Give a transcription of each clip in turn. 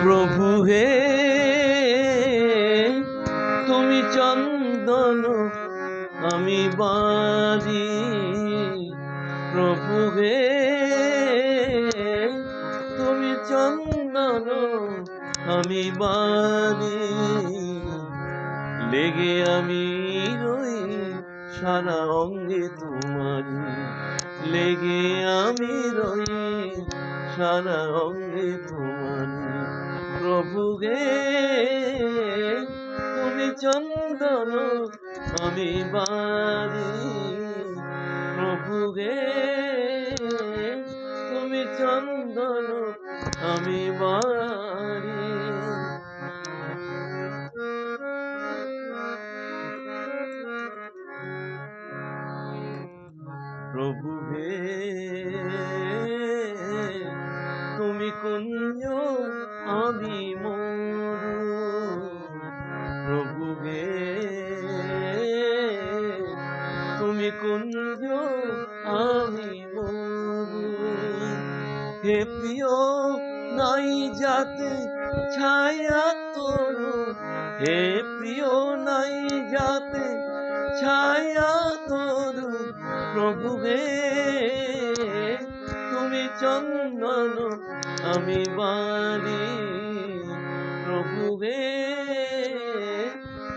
প্রভু হে তুমি চন্দন আমি বাঁধি, প্রভু হে তুমি চন্দন আমি বাঁধি, লেগে আমি রই সারা অঙ্গে তোমারি, লেগে আমি রই সারা অঙ্গে তোমারি। প্রভু গে তুমি চন্দন আমি বাঁধি, প্রভু গে তুমি চন্দন আমি বাঁধি। প্রভু হে তুমি কুঞ্জ আমি মরু, প্রভু হে তুমি কুঞ্জ আমি মরু। হে প্রিয় নাই যাতে ছায়া তরু, হে প্রিয় নাই যাতে ছায়া তরু, প্রভু হে তুমি চন্দন আমি বাঁধি, প্রভু হে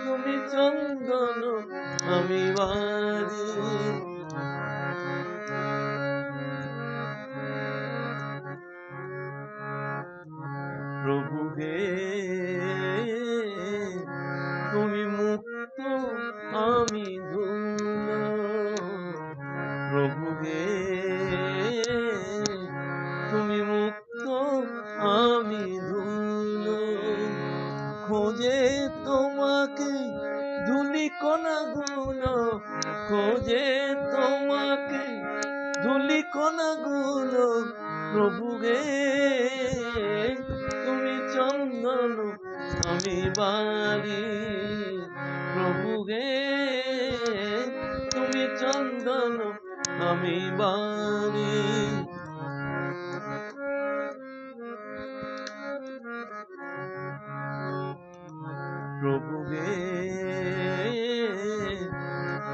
তুমি চন্দন আমি বাঁধি। প্রভু হে তুমি মুক্ত আমি ধুলো, প্রভু হে তুমি মুক্ত আমি ধুলো। খোঁজে তোমাকে ধুলি কণাগুলো, খোঁজে তোমাকে ধুলি কণাগুলো, প্রভু হে তুমি চন্দন আমি বাঁধি, প্রভু হে তুমি চন্দন আমি বাঁধি। প্রভু হে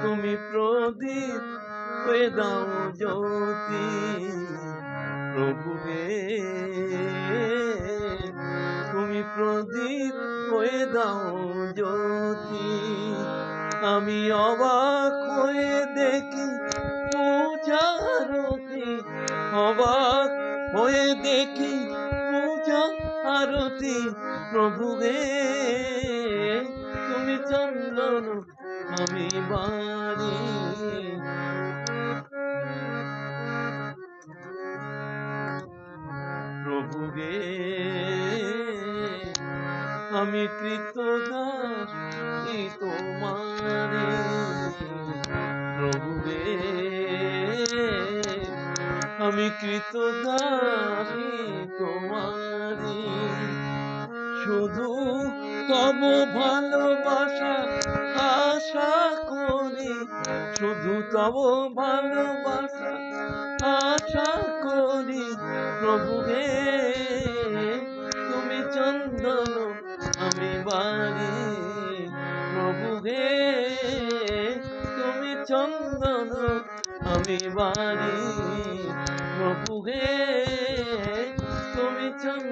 তুমি প্রদীপ হয়ে দাও জ্যোতি, প্রভু হে তুমি প্রদীপ হয়ে দাও জ্যোতি। আমি অবাক হয়ে দেখি পূজা আরতি, অবাক হয়ে দেখি পূজা আরতি, প্রভু হে তুমি চন্দন আমি বাঁধি। প্রভু হে আমি কৃতদাস তোমারে, প্রভু হে আমি কৃতদাস তোমারে। শুধু তব ভালোবাসা আশা করি, শুধু তব ভালোবাসা আশা করি, প্রভু হে তুমি চন্দন আমি বাঁধি, প্রভু হে তুমি চন্দন আমি বাঁধি, প্রভু হে তুমি চন্দন